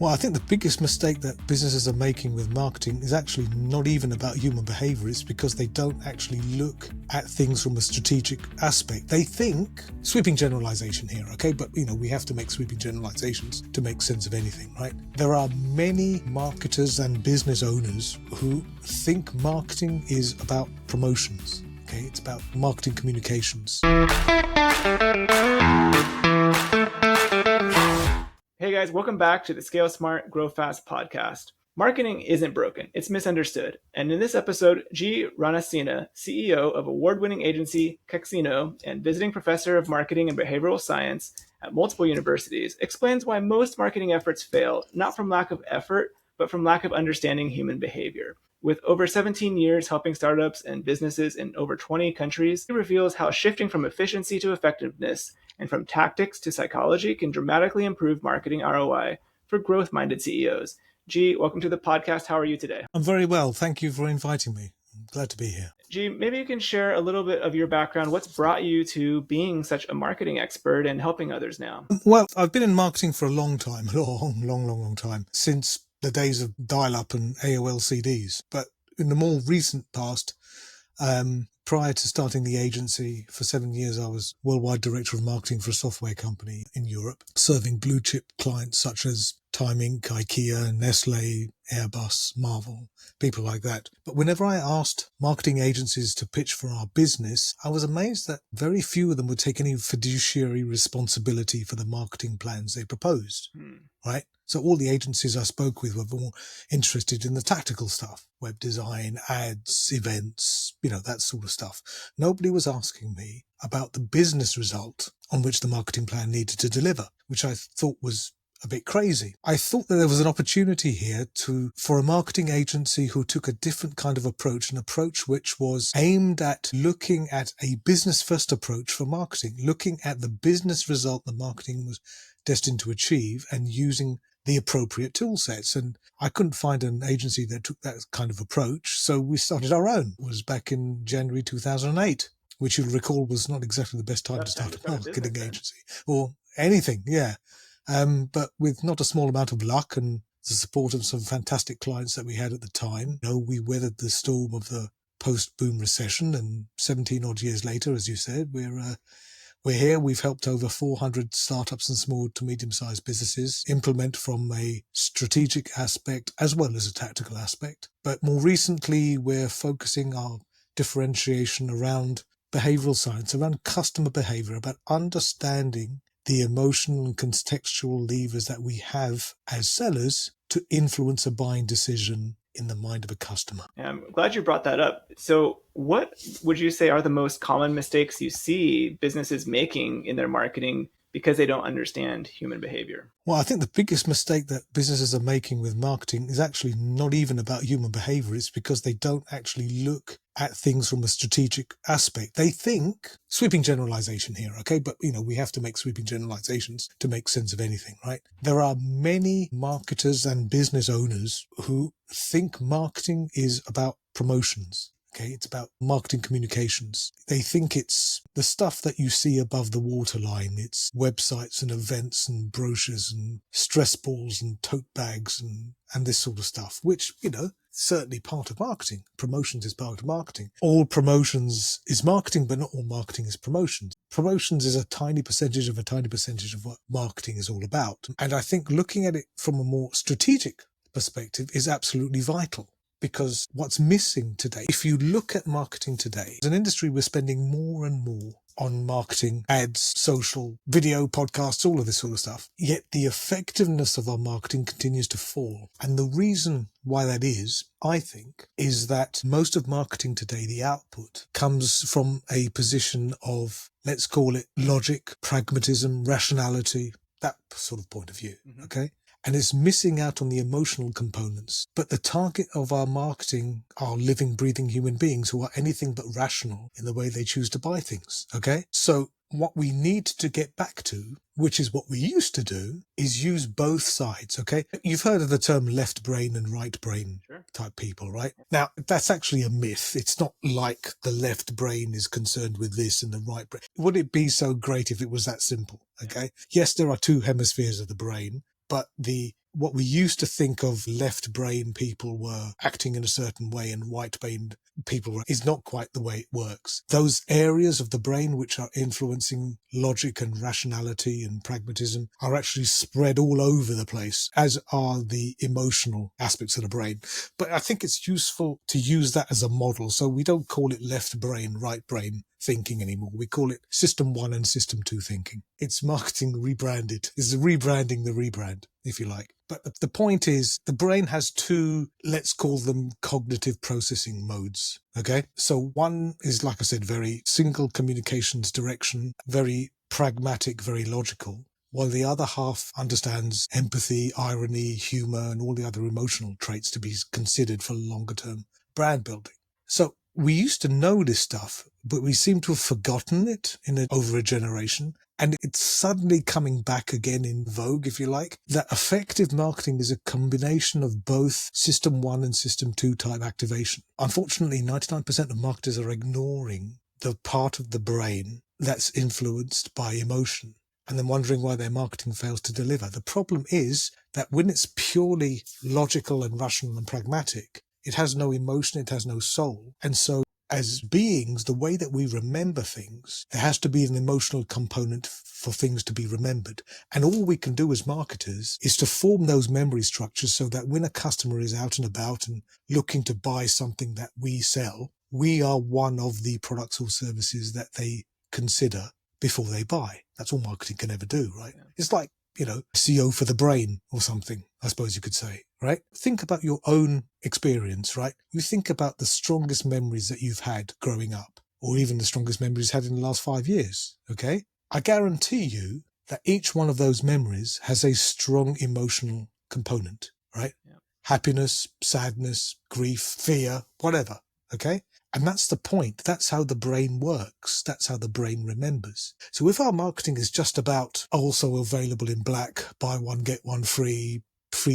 Well, I think the biggest mistake that businesses are making with marketing is actually not even about human behavior. It's because they don't actually look at things from a strategic aspect. They think, sweeping generalization here, okay? But, we have to make sweeping generalizations to make sense of anything, right? There are many marketers and business owners who think marketing is about promotions, okay? It's about marketing communications. Hey guys, welcome back to the Scale Smart, Grow Fast podcast. Marketing isn't broken, it's misunderstood. And in this episode, Gee Ranasinha, CEO of award-winning agency Kexino and visiting professor of marketing and behavioral science at multiple universities, explains why most marketing efforts fail, not from lack of effort, but from lack of understanding human behavior. With over 17 years helping startups and businesses in over 20 countries, he reveals how shifting from efficiency to effectiveness and from tactics to psychology can dramatically improve marketing ROI for growth-minded CEOs. Gee, welcome to the podcast. How are you today? I'm very well. Thank you for inviting me. I'm glad to be here. Gee, maybe you can share a little bit of your background. What's brought you to being such a marketing expert and helping others now? Well, I've been in marketing for a long time, long time, since the days of dial-up and AOL CDs. But in the more recent past, prior to starting the agency for 7 years, I was worldwide director of marketing for a software company in Europe, serving blue chip clients such as Time Inc., IKEA, Nestle, Airbus, Marvel, people like that. But whenever I asked marketing agencies to pitch for our business, I was amazed that very few of them would take any fiduciary responsibility for the marketing plans they proposed, right? So all the agencies I spoke with were more interested in the tactical stuff, web design, ads, events, that sort of stuff. Nobody was asking me about the business result on which the marketing plan needed to deliver, which I thought was a bit crazy. I thought that there was an opportunity here for a marketing agency who took a different kind of approach, an approach which was aimed at looking at a business first approach for marketing, looking at the business result the marketing was destined to achieve and using the appropriate tool sets. And I couldn't find an agency that took that kind of approach. So we started our own. It was back in January 2008, which you'll recall was not exactly the best time to start a marketing agency or anything. Yeah. But with not a small amount of luck and the support of some fantastic clients that we had at the time, we weathered the storm of the post-boom recession, and 17 odd years later, as you said, we're here. We've helped over 400 startups and small to medium-sized businesses implement from a strategic aspect as well as a tactical aspect. But more recently, we're focusing our differentiation around behavioral science, around customer behavior, about understanding the emotional and contextual levers that we have as sellers to influence a buying decision in the mind of a customer. Yeah, I'm glad you brought that up. So what would you say are the most common mistakes you see businesses making in their marketing because they don't understand human behavior? Well, I think the biggest mistake that businesses are making with marketing is actually not even about human behavior. It's because they don't actually look at things from a strategic aspect. They think, sweeping generalization here, okay? But, we have to make sweeping generalizations to make sense of anything, right? There are many marketers and business owners who think marketing is about promotions. Okay, it's about marketing communications. They think it's the stuff that you see above the waterline. It's websites and events and brochures and stress balls and tote bags and this sort of stuff, which, certainly part of marketing. Promotions is part of marketing. All promotions is marketing, but not all marketing is promotions. Promotions is a tiny percentage of what marketing is all about. And I think looking at it from a more strategic perspective is absolutely vital. Because what's missing today, if you look at marketing today, as an industry, we're spending more and more on marketing, ads, social, video, podcasts, all of this sort of stuff. Yet the effectiveness of our marketing continues to fall. And the reason why that is, I think, is that most of marketing today, the output, comes from a position of, let's call it logic, pragmatism, rationality, that sort of point of view, okay? And it's missing out on the emotional components. But the target of our marketing are living, breathing human beings who are anything but rational in the way they choose to buy things, okay? So what we need to get back to, which is what we used to do, is use both sides, okay? You've heard of the term left brain and right brain type people, right? Now, that's actually a myth. It's not like the left brain is concerned with this and the right brain. Would it be so great if it was that simple, okay? Yes, there are two hemispheres of the brain, but the what we used to think of left brain people were acting in a certain way and right brain people is not quite the way it works. Those areas of the brain which are influencing logic and rationality and pragmatism are actually spread all over the place, as are the emotional aspects of the brain. But I think it's useful to use that as a model. So we don't call it left brain, right brain thinking anymore. We call it system 1 and system 2 thinking. It's marketing rebranded. It's rebranding the rebrand, if you like. But the point is, the brain has two, let's call them cognitive processing modes. Okay. So one is, like I said, very single communications direction, very pragmatic, very logical, while the other half understands empathy, irony, humor, and all the other emotional traits to be considered for longer term brand building. So we used to know this stuff, but we seem to have forgotten it over a generation. And it's suddenly coming back again in vogue, if you like, that effective marketing is a combination of both system 1 and system 2 type activation. Unfortunately, 99% of marketers are ignoring the part of the brain that's influenced by emotion and then wondering why their marketing fails to deliver. The problem is that when it's purely logical and rational and pragmatic, it has no emotion, it has no soul. And so as beings, the way that we remember things, there has to be an emotional component for things to be remembered. And all we can do as marketers is to form those memory structures so that when a customer is out and about and looking to buy something that we sell, we are one of the products or services that they consider before they buy. That's all marketing can ever do, right? Yeah. It's like, SEO for the brain or something, I suppose you could say, right? Think about your own experience, right? You think about the strongest memories that you've had growing up, or even the strongest memories had in the last 5 years, okay? I guarantee you that each one of those memories has a strong emotional component, right? Yeah. Happiness, sadness, grief, fear, whatever, okay? And that's the point. That's how the brain works. That's how the brain remembers. So if our marketing is just about also available in black, buy one, get one free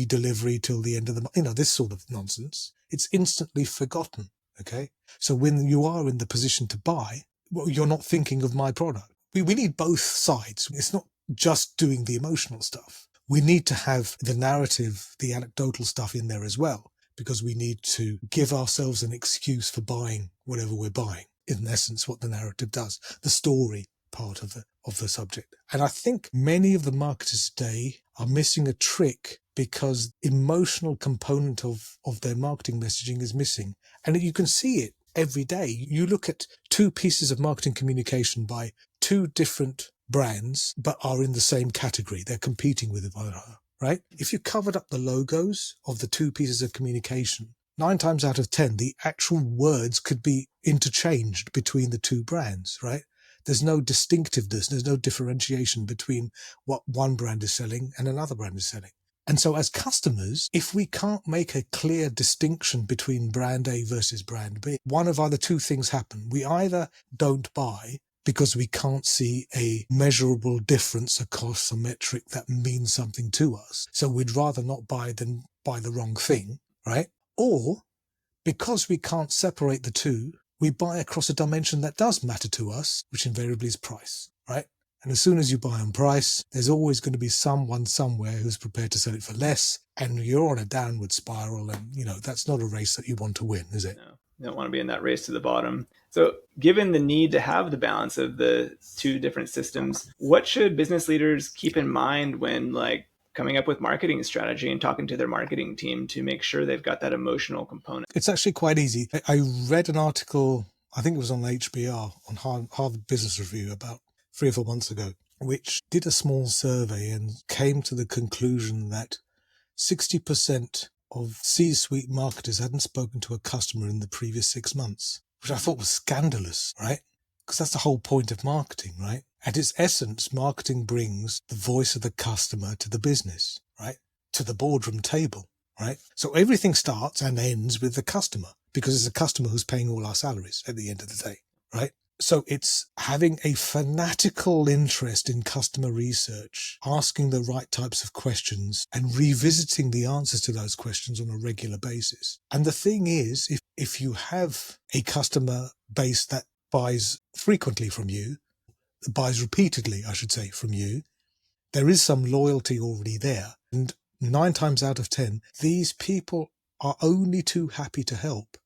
delivery till the end of the month, this sort of nonsense, it's instantly forgotten. Okay. So when you are in the position to buy, well, you're not thinking of my product. We need both sides. It's not just doing the emotional stuff. We need to have the narrative, the anecdotal stuff in there as well, because we need to give ourselves an excuse for buying whatever we're buying. In essence, what the narrative does, the story part of the subject. And I think many of the marketers today are missing a trick because emotional component of their marketing messaging is missing. And you can see it every day. You look at two pieces of marketing communication by two different brands, but are in the same category. They're competing with one another. Right? If you covered up the logos of the two pieces of communication, 9 times out of 10, the actual words could be interchanged between the two brands, right? There's no distinctiveness. There's no differentiation between what one brand is selling and another brand is selling. And so as customers, if we can't make a clear distinction between brand A versus brand B, one of either two things happen. We either don't buy because we can't see a measurable difference across a metric that means something to us. So we'd rather not buy than buy the wrong thing, right? Or because we can't separate the two, we buy across a dimension that does matter to us, which invariably is price, right? And as soon as you buy on price, there's always going to be someone somewhere who's prepared to sell it for less, and you're on a downward spiral, and that's not a race that you want to win, is it? No. You don't want to be in that race to the bottom. So given the need to have the balance of the two different systems, what should business leaders keep in mind when coming up with marketing strategy and talking to their marketing team to make sure they've got that emotional component? It's actually quite easy. I read an article, I think it was on HBR, on Harvard Business Review about 3 or 4 months ago, which did a small survey and came to the conclusion that 60% of C-suite marketers hadn't spoken to a customer in the previous 6 months, which I thought was scandalous, right? Because that's the whole point of marketing, right? At its essence, marketing brings the voice of the customer to the business, right? To the boardroom table, right? So everything starts and ends with the customer, because it's the customer who's paying all our salaries at the end of the day, right? So it's having a fanatical interest in customer research, asking the right types of questions and revisiting the answers to those questions on a regular basis. And the thing is, if you have a customer base that buys frequently from you, buys repeatedly, I should say, from you, there is some loyalty already there. And 9 times out of 10, these people are only too happy to help.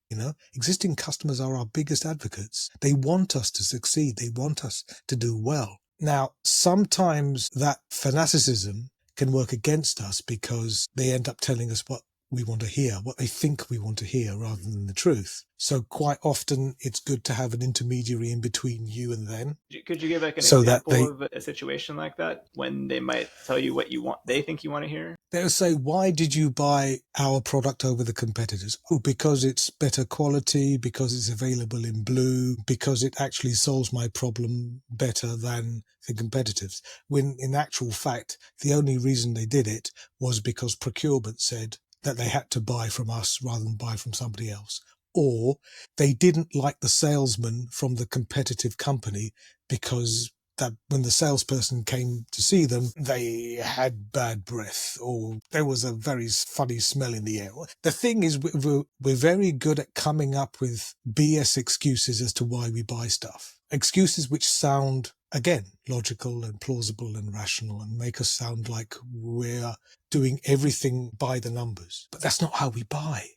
Existing customers are our biggest advocates. They want us to succeed. They want us to do well. Now, sometimes that fanaticism can work against us because they end up telling us what we want to hear, what they think we want to hear rather than the truth. So quite often it's good to have an intermediary in between you and them. Could you give like an example of a situation like that when they might tell you what you want, they think you want to hear? They'll say, why did you buy our product over the competitors? Oh, because it's better quality, because it's available in blue, because it actually solves my problem better than the competitors. When in actual fact, the only reason they did it was because procurement said that they had to buy from us rather than buy from somebody else. Or they didn't like the salesman from the competitive company because that when the salesperson came to see them, they had bad breath or there was a very funny smell in the air. The thing is, we're very good at coming up with BS excuses as to why we buy stuff. Excuses which sound, again, logical and plausible and rational and make us sound like we're doing everything by the numbers. But that's not how we buy.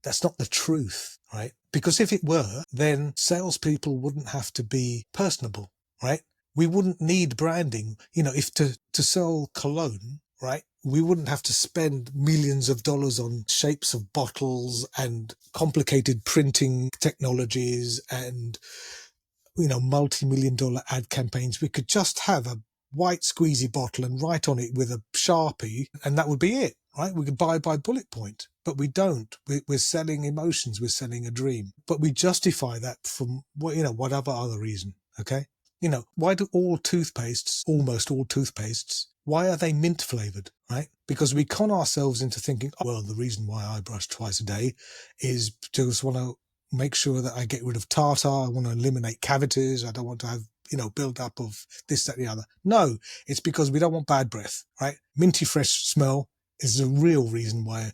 That's not the truth, right? Because if it were, then salespeople wouldn't have to be personable, right? We wouldn't need branding. If to sell cologne, right, we wouldn't have to spend millions of dollars on shapes of bottles and complicated printing technologies and, multi-million-dollar ad campaigns. We could just have a white squeezy bottle and write on it with a Sharpie, and that would be it, right? We could buy by bullet point, but we don't. We're selling emotions. We're selling a dream, but we justify that from, whatever other reason, okay? Why do almost all toothpastes, why are they mint flavored, right? Because we con ourselves into thinking, the reason why I brush twice a day is just want to make sure that I get rid of tartar. I want to eliminate cavities. I don't want to have, build up of this, that, and the other. No, it's because we don't want bad breath, right? Minty fresh smell is the real reason why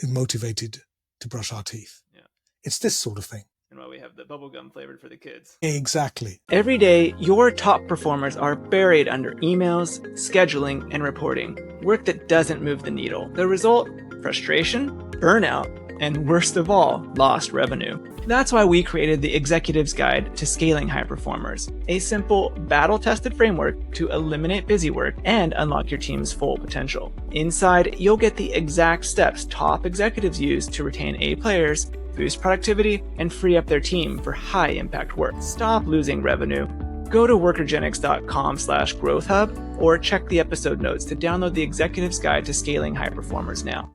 we're motivated to brush our teeth. Yeah. It's this sort of thing. And why we have the bubblegum flavored for the kids. Exactly. Every day, your top performers are buried under emails, scheduling, and reporting. Work that doesn't move the needle. The result? Frustration, burnout, and worst of all, lost revenue. That's why we created the Executive's Guide to Scaling High Performers, a simple, battle-tested framework to eliminate busy work and unlock your team's full potential. Inside, you'll get the exact steps top executives use to retain A players, boost productivity, and free up their team for high-impact work. Stop losing revenue. Go to workergenics.com/growthhub or check the episode notes to download the Executive's Guide to Scaling High Performers now.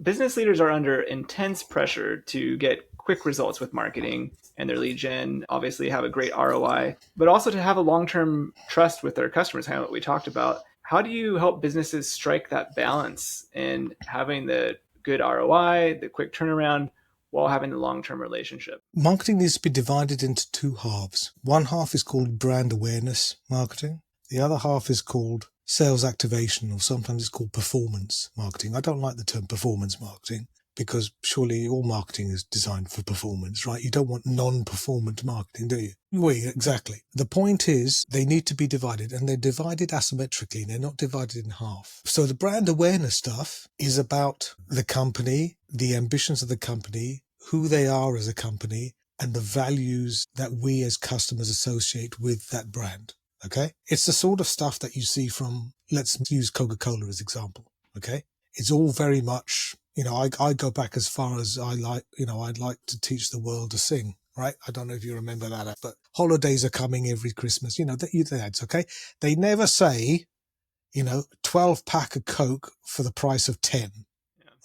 Business leaders are under intense pressure to get quick results with marketing and their lead gen, obviously have a great ROI, but also to have a long-term trust with their customers, kind of what we talked about. How do you help businesses strike that balance in having the good ROI, the quick turnaround, while having the long-term relationship? Marketing needs to be divided into two halves. One half is called brand awareness marketing. The other half is called sales activation, or sometimes it's called performance marketing. I don't like the term performance marketing because surely all marketing is designed for performance, right? You don't want non-performant marketing, do you? Exactly. The point is they need to be divided, and they're divided asymmetrically. They're not divided in half. So the brand awareness stuff is about the company, the ambitions of the company, who they are as a company, and the values that we as customers associate with that brand. Okay? It's the sort of stuff that you see from, let's use Coca-Cola as example. Okay? It's all very much, I go back as far as I'd like to teach the world to sing, right? I don't know if you remember that, but holidays are coming every Christmas, that's okay. They never say, 12 pack of Coke for the price of 10,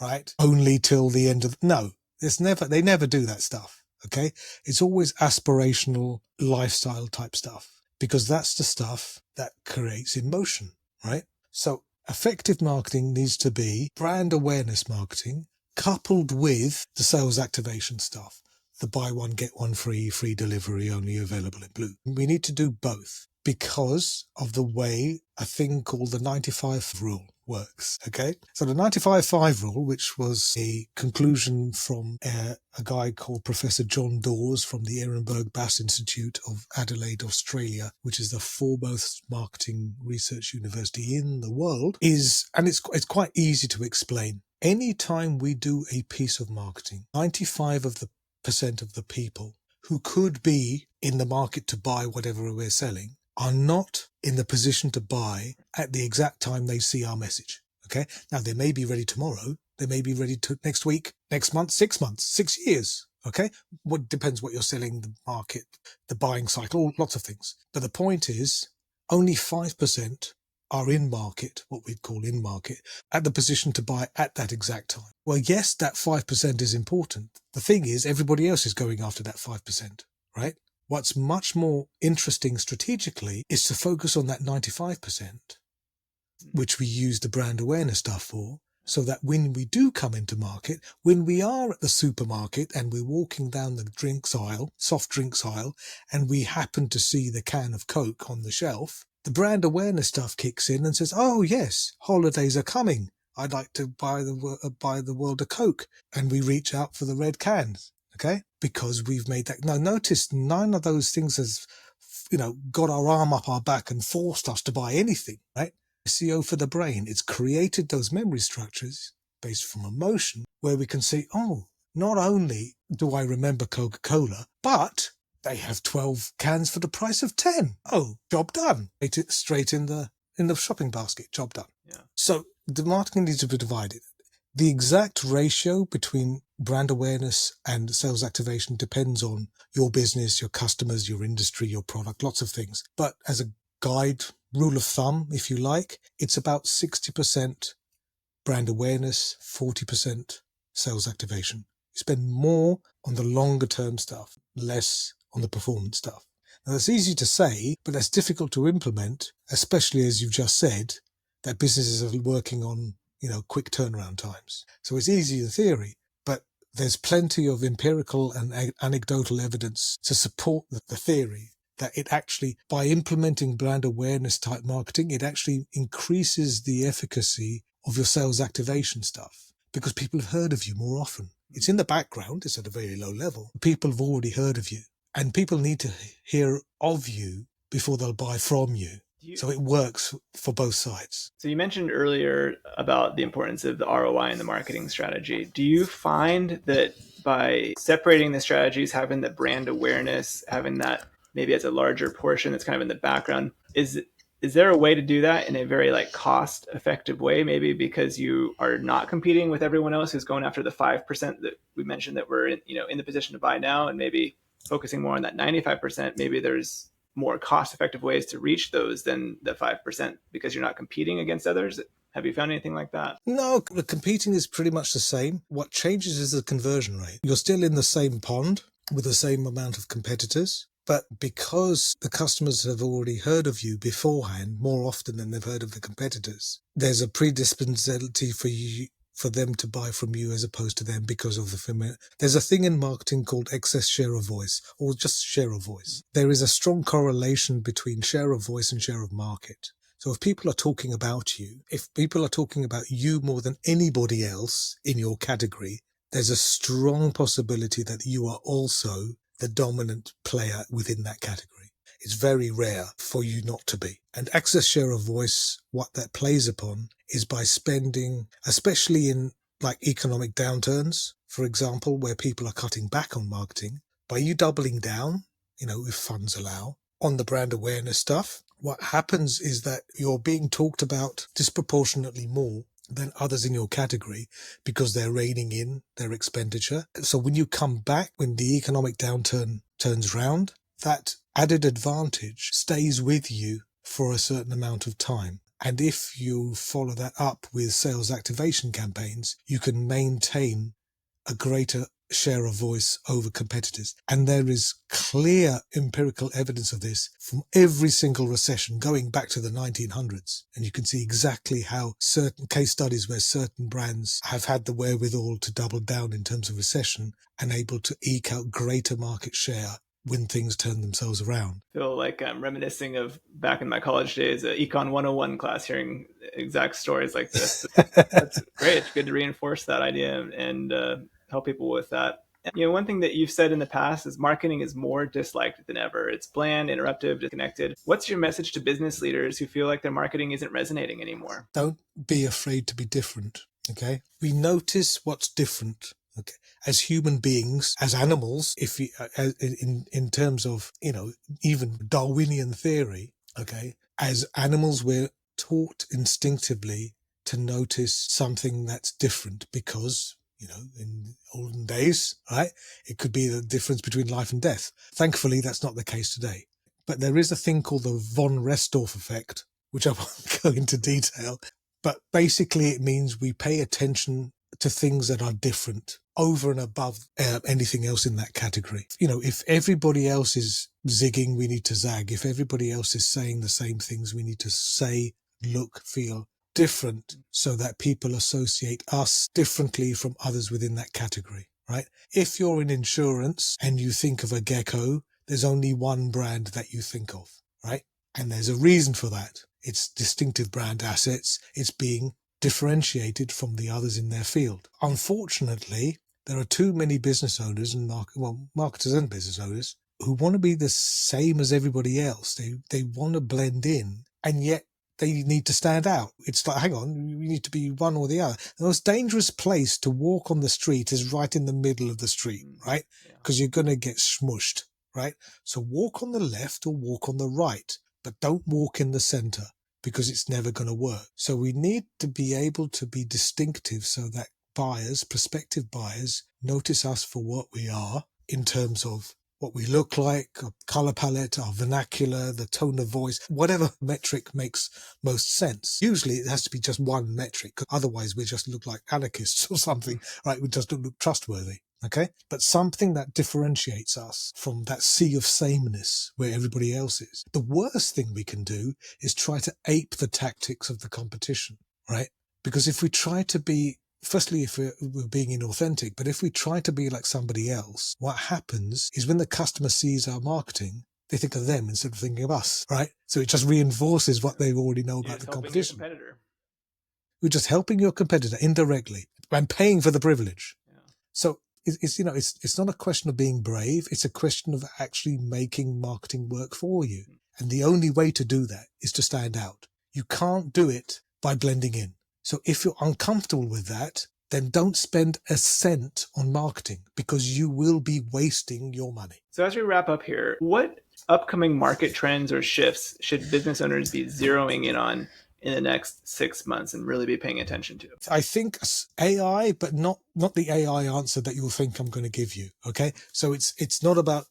right? Only till the end of, no, they never do that stuff. Okay. It's always aspirational lifestyle type stuff because that's the stuff that creates emotion, right? So effective marketing needs to be brand awareness marketing coupled with the sales activation stuff. The buy one, get one free delivery only available in blue. We need to do both because of the way a thing called the 95 rule works. Okay, so the 95-5 rule, which was a conclusion from a guy called Professor John Dawes from the Ehrenberg Bass Institute of Adelaide, Australia, which is the foremost marketing research university in the world, and it's quite easy to explain. Anytime we do a piece of marketing, 95% of the people who could be in the market to buy whatever we're selling are not in the position to buy at the exact time they see our message. Okay. Now they may be ready tomorrow. They may be ready to next week, next month, 6 months, 6 years. Okay. What depends what you're selling, the market, the buying cycle, lots of things. But the point is only 5% are in market, what we'd call in market, at the position to buy at that exact time. Well, yes, that 5% is important. The thing is, everybody else is going after that 5%, right? What's much more interesting strategically is to focus on that 95%, which we use the brand awareness stuff for, so that when we do come into market, when we are at the supermarket and we're walking down the drinks aisle, soft drinks aisle, and we happen to see the can of Coke on the shelf, the brand awareness stuff kicks in and says, oh yes, holidays are coming. I'd like to buy the world a Coke. And we reach out for the red cans. Okay, because we've made that. Now, notice none of those things has, got our arm up our back and forced us to buy anything, right? SEO for the brain. It's created those memory structures based from emotion where we can see, oh, not only do I remember Coca-Cola, but they have 12 cans for the price of 10. Oh, job done. It straight in the shopping basket. Job done. Yeah. So the marketing needs to be divided. The exact ratio between brand awareness and sales activation depends on your business, your customers, your industry, your product, lots of things. But as a guide, rule of thumb, if you like, it's about 60% brand awareness, 40% sales activation. You spend more on the longer term stuff, less on the performance stuff. Now that's easy to say, but that's difficult to implement, especially as you've just said, that businesses are working on quick turnaround times. So it's easy in theory, but there's plenty of empirical and anecdotal evidence to support the theory that it actually, by implementing brand awareness type marketing, it actually increases the efficacy of your sales activation stuff because people have heard of you more often. It's in the background. It's at a very low level. People have already heard of you, and people need to hear of you before they'll buy from you. So it works for both sides. So you mentioned earlier about the importance of the ROI in the marketing strategy. Do you find that by separating the strategies, having the brand awareness, having that maybe as a larger portion that's kind of in the background, is there a way to do that in a very cost effective way? Maybe because you are not competing with everyone else who's going after the 5% that we mentioned that we're in the position to buy now, and maybe focusing more on that 95%, maybe there's more cost-effective ways to reach those than the 5% because you're not competing against others. Have you found anything like that? No, the competing is pretty much the same. What changes is the conversion rate. You're still in the same pond with the same amount of competitors, but because the customers have already heard of you beforehand more often than they've heard of the competitors, there's a predisposition for them to buy from you as opposed to them because of the familiar. There's a thing in marketing called excess share of voice, or just share of voice. There is a strong correlation between share of voice and share of market. So if people are talking about you, if people are talking about you more than anybody else in your category, there's a strong possibility that you are also the dominant player within that category. It's very rare for you not to be. And excess share of voice, what that plays upon is by spending, especially in economic downturns, for example, where people are cutting back on marketing, by you doubling down, if funds allow, on the brand awareness stuff, what happens is that you're being talked about disproportionately more than others in your category because they're reining in their expenditure. So when you come back, when the economic downturn turns round, that added advantage stays with you for a certain amount of time. And if you follow that up with sales activation campaigns, you can maintain a greater share of voice over competitors. And there is clear empirical evidence of this from every single recession going back to the 1900s. And you can see exactly how certain case studies where certain brands have had the wherewithal to double down in terms of recession and able to eke out greater market share when things turn themselves around. I feel like I'm reminiscing of back in my college days, Econ 101 class, hearing exact stories like this. That's great. It's good to reinforce that idea and help people with that. One thing that you've said in the past is marketing is more disliked than ever. It's bland, interruptive, disconnected. What's your message to business leaders who feel like their marketing isn't resonating anymore? Don't be afraid to be different. Okay. We notice what's different. Okay. As human beings, as animals, if you, in terms of, even Darwinian theory, okay, as animals, we're taught instinctively to notice something that's different because, in olden days, right, it could be the difference between life and death. Thankfully, that's not the case today. But there is a thing called the von Restorff effect, which I won't go into detail. But basically, it means we pay attention to things that are different over and above anything else in that category. If everybody else is zigging, we need to zag. If everybody else is saying the same things, we need to say, look, feel different so that people associate us differently from others within that category, right? If you're in insurance and you think of a gecko, there's only one brand that you think of, right? And there's a reason for that. It's distinctive brand assets. It's being differentiated from the others in their field. Unfortunately, there are too many business owners and marketers and business owners who want to be the same as everybody else. They want to blend in, and yet they need to stand out. It's like, hang on, you need to be one or the other. The most dangerous place to walk on the street is right in the middle of the street, right? Because you're going to get smushed, right? So walk on the left or walk on the right, but don't walk in the center, because it's never going to work. So we need to be able to be distinctive so that prospective buyers, notice us for what we are in terms of what we look like, our color palette, our vernacular, the tone of voice, whatever metric makes most sense. Usually it has to be just one metric, otherwise we just look like anarchists or something, right? We just don't look trustworthy. Okay. But something that differentiates us from that sea of sameness where everybody else is. The worst thing we can do is try to ape the tactics of the competition, right? Because if we try to be, firstly, if we're being inauthentic, but if we try to be like somebody else, what happens is when the customer sees our marketing, they think of them instead of thinking of us, right? So it just reinforces what they already know about the competition. We're just helping your competitor indirectly and paying for the privilege. Yeah. So it's not a question of being brave. It's a question of actually making marketing work for you. And the only way to do that is to stand out. You can't do it by blending in. So if you're uncomfortable with that, then don't spend a cent on marketing, because you will be wasting your money. So as we wrap up here, what upcoming market trends or shifts should business owners be zeroing in on in the next 6 months and really be paying attention to? I think AI, but not the AI answer that you'll think I'm going to give you. Okay. So it's not about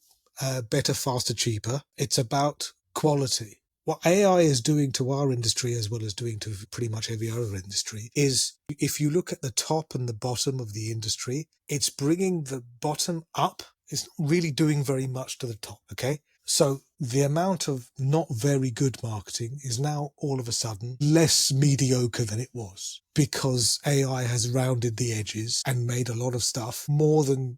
better, faster, cheaper. It's about quality. What AI is doing to our industry, as well as doing to pretty much every other industry, is if you look at the top and the bottom of the industry, it's bringing the bottom up. It's not really doing very much to the top. Okay. So the amount of not very good marketing is now all of a sudden less mediocre than it was, because AI has rounded the edges and made a lot of stuff more than,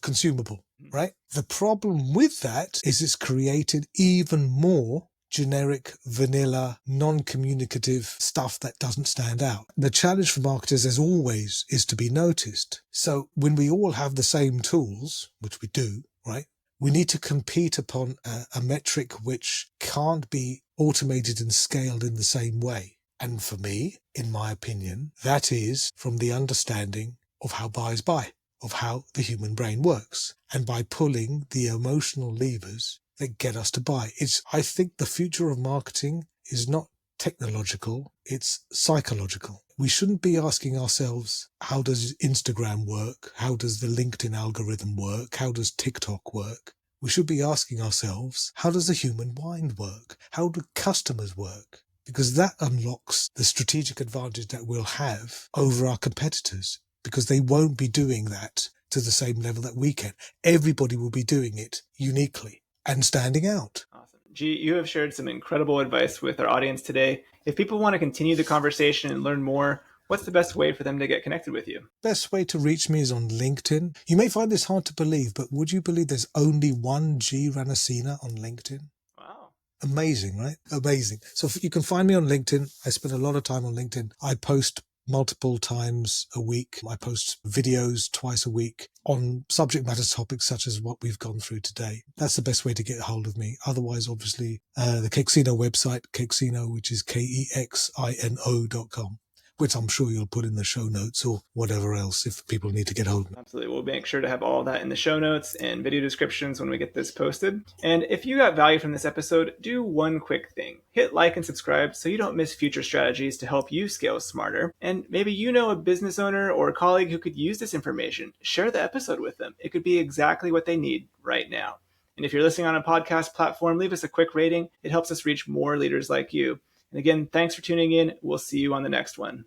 consumable, right? The problem with that is it's created even more generic, vanilla, non-communicative stuff that doesn't stand out. The challenge for marketers, as always, is to be noticed. So when we all have the same tools, which we do, right? We need to compete upon a metric which can't be automated and scaled in the same way. And for me, in my opinion, that is from the understanding of how buyers buy, of how the human brain works, and by pulling the emotional levers that get us to buy. I think the future of marketing is not technological, it's psychological. We shouldn't be asking ourselves, how does Instagram work? How does the LinkedIn algorithm work? How does TikTok work? We should be asking ourselves, how does the human mind work? How do customers work? Because that unlocks the strategic advantage that we'll have over our competitors, because they won't be doing that to the same level that we can. Everybody will be doing it uniquely and standing out. Awesome. Gee, you have shared some incredible advice with our audience today. If people want to continue the conversation and learn more, What's the best way for them to get connected with you? Best way to reach me is on LinkedIn. You may find this hard to believe, but would you believe there's only one Gee Ranasinha on LinkedIn? Wow. Amazing, right? Amazing. So you can find me on LinkedIn. I spend a lot of time on LinkedIn. I post multiple times a week. I post videos twice a week on subject matter topics such as what we've gone through today. That's the best way to get a hold of me. Otherwise, obviously, the Kexino website, Kexino, which is KEXINO.com, which I'm sure you'll put in the show notes or whatever else if people need to get hold of me. Absolutely. We'll make sure to have all that in the show notes and video descriptions when we get this posted. And if you got value from this episode, do one quick thing. Hit like and subscribe so you don't miss future strategies to help you scale smarter. And maybe you know a business owner or a colleague who could use this information. Share the episode with them. It could be exactly what they need right now. And if you're listening on a podcast platform, leave us a quick rating. It helps us reach more leaders like you. And again, thanks for tuning in. We'll see you on the next one.